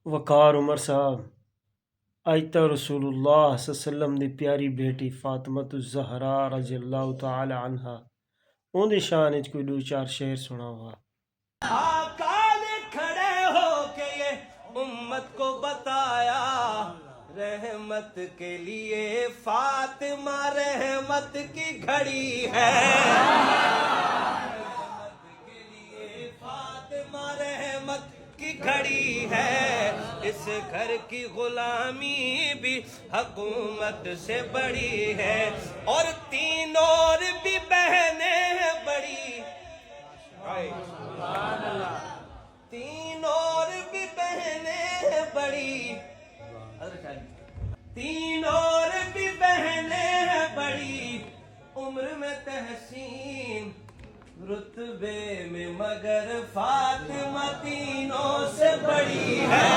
وقار عمر صاحب آیتہ رسول اللہ صلی اللہ علیہ وسلم دی پیاری بیٹی فاطمۃ الزہرا رضی اللہ تعالی عنہا ان دی شان وچ کوئی دو چار شعر سنا ہوا۔ آقا نے کھڑے ہو کے یہ امت کو بتایا، رحمت کے لیے فاطمہ رحمت کی گھڑی ہے، رحمت کے لیے فاطمہ رحمت کی گھڑی ہے، اس گھر کی غلامی بھی حکومت سے بڑی ہے، اور تین اور بھی بہنیں ہیں بڑی، تین اور بھی بہنیں بڑی، تین اور بھی بہنیں بڑی، عمر میں تحسین رتبے میں مگر فاطمہ تینوں سے بڑی ہے،